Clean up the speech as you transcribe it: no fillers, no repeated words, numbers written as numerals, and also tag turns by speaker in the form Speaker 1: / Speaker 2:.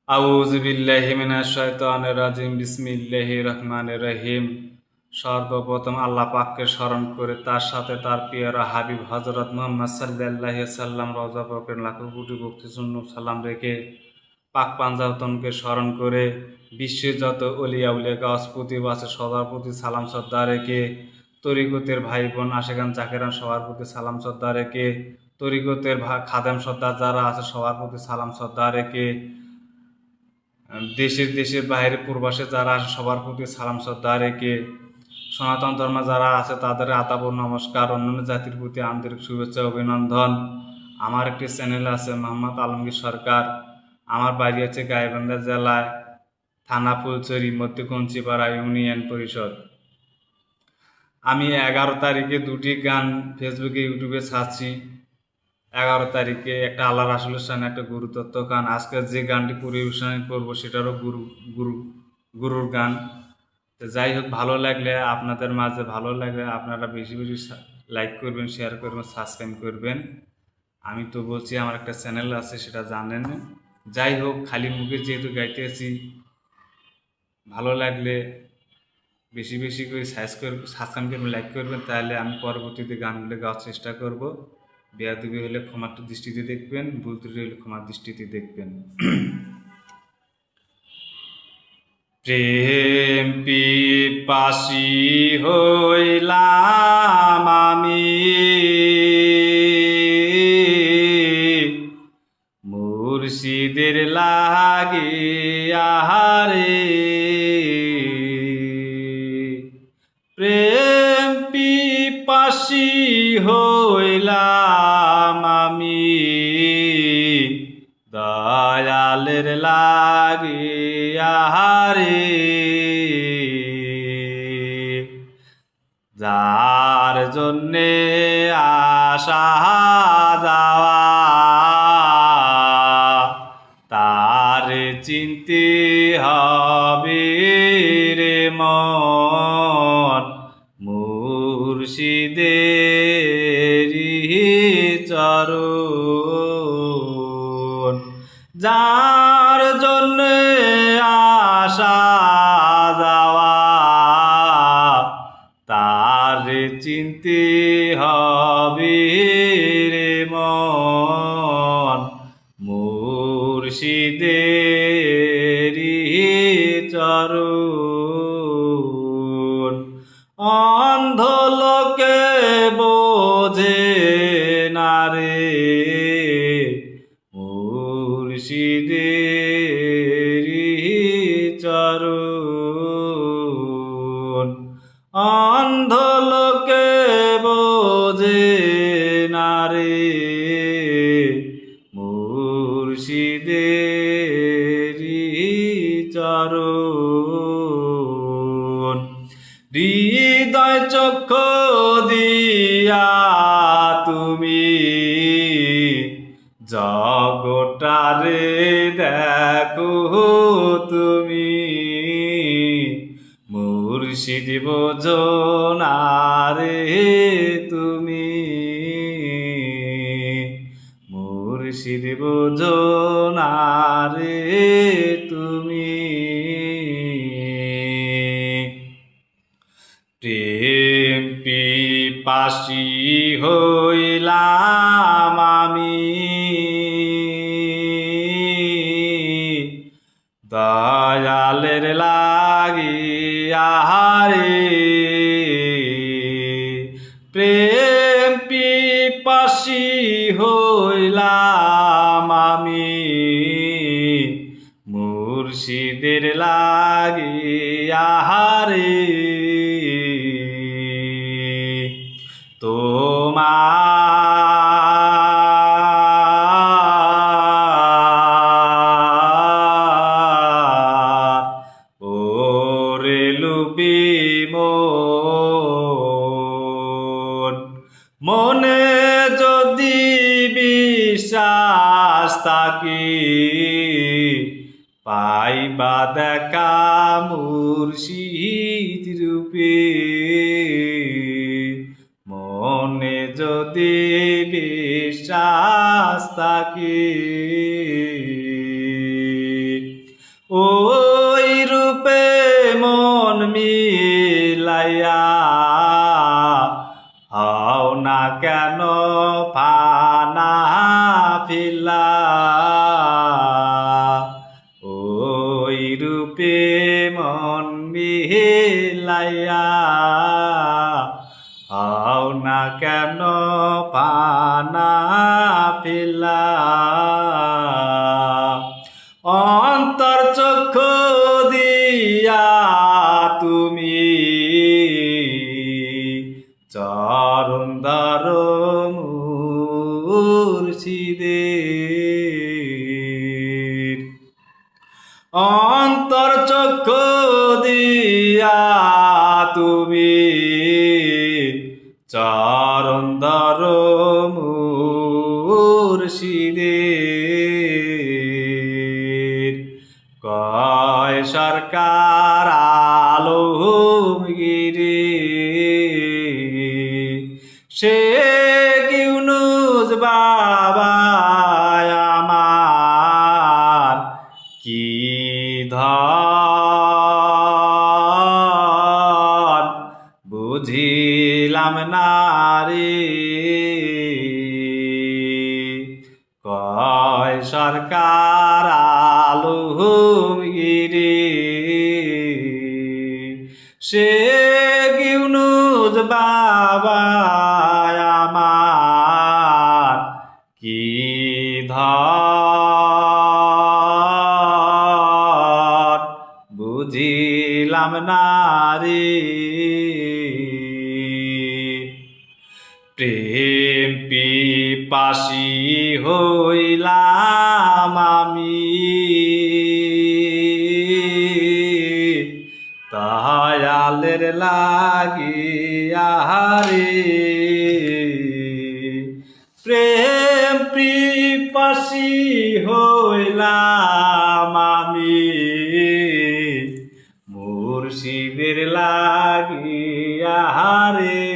Speaker 1: আউযু বিল্লাহি মিনাশ শাইতানির রাজিম বিসমিল্লাহির রহমানির রহিম। সর্বপ্রথম আল্লাহ পাককে স্মরণ করে তার সাথে তার প্রিয় হাবিব হযরত মুহাম্মদ সাল্লাল্লাহু আলাইহি সাল্লাম রওজা পাকের লাখো কোটি ভক্তি শূন্য সালাম রেখে পাক পাঞ্জাতনকে স্মরণ করে বিশ্বের যত অলিয়া উলিয়া গাছ প্রতি আছে সবার প্রতি সালাম শ্রদ্ধা রেখে তরিকতের ভাই বোন আশেকান জাকেরান সবার প্রতি সালাম শ্রদ্ধা রেখে তরিকতের খাদেম শ্রদ্ধা যারা আছে সবার প্রতি সালাম শ্রদ্ধা রেখে দেশের বাইরে প্রবাসে যারা আছে সবার প্রতি সালাম শ্রদ্ধা রেখে সনাতন ধর্মে যারা আছে তাদের আদাব ও নমস্কার, অন্যান্য জাতির প্রতি আন্তরিক শুভেচ্ছা অভিনন্দন। আমার একটি চ্যানেল আছে মোহাম্মদ আলমগীর সরকার। আমার বাড়ি হচ্ছে গাইবান্ধা জেলায়, থানা ফুলছড়ি, মধ্য কঞ্চিপাড়া ইউনিয়ন পরিষদ। আমি 11 তারিখে দুটি গান ফেসবুকে ইউটিউবে ছাড়ছি। 11 তারিখে একটা আল্লাহ রাসূলের শানে একটা গুরুতত্ত্ব গান, আজকে যে গানটি পরিবেশন করবো সেটারও গুরু গুরুর গান। তো যাই হোক, ভালো লাগলে আপনাদের মাঝে ভালো লাগলে আপনারা বেশি বেশি লাইক করবেন, শেয়ার করবেন, সাবস্ক্রাইব করবেন। আমি তো বলছি আমার একটা চ্যানেল আছে, সেটা জানেন। যাই হোক, খালি মুখে যেহেতু গাইতেছি, ভালো লাগলে বেশি বেশি করে সাবস্ক্রাইব করবেন, লাইক করবেন, তাহলে আমি পরবর্তীতে গানগুলো গাওয়ার চেষ্টা করব। বেয়াদবি হলে ক্ষমার দৃষ্টিতে দেখবেন, ভুল ত্রুটি হলে ক্ষমার দৃষ্টিতে দেখবেন। প্রেম পিপাসী হইলাম আমি, মুর্শিদের লাগিয়া রে। প্রেম পিপাসী হইলাম আমি, দয়ালের লাগিয়া রে। যার জন্যে আসা যাওয়া, তার চিনতে হবে রে মন, মুর্শিদেরি চরণ। যার জন্যে আসা যাওয়া, তার চিনতে হবে রে মন, মুর্শিদেরি চরণ। অন্ধ লোকে বোঝে না রে, মুর্শিদেরি চরণ। অন্ধ লোকে বোঝে না রে, মুর্শিদেরি চরণ। হৃদয় চক্ষু দিয়া তুমি জগটারে দেখো তুমি, মুর্শিদ বোঝো না রে তুমি, মুর্শিদ বোঝো না রে তুমি। প্রেম পিপাসী হইলাম আমি, দয়ালের লাগিয়া রে। প্রেম পিপাসী হইলাম আমি, মুর্শিদের লাগিয়া রে। তোমার ওরে লুবি মন, মনে যদি বিশ্বাস থাকি, পাইবা দেখা মুর্শিদ রূপে। মনে যদি বিশ্বাস থাকে, ওই রূপে মন মিলাইয়া হও না কেন পানা পিলা অন্তর চক্ষু দিয়া তুমি চরণ দ্বার মুর্শিদের অন্তর চক্ষু দিয়া তুমি চরণ দ্বার মুর্শিদের কয় সরকার আলমগীরে শেখ ইউনুস বাবা আমার কি ধন বুঝিলাম না রে কয় সরকার আলমগীরে শেখ ইউনুস বাবা আমার কি ধন বুঝিলাম না রে প্রেম পিপাসী হইলাম আমি দয়ালের লাগিয়া রে প্রেম পিপাসী হইলাম আমি মুর্শিদের লাগিয়া রে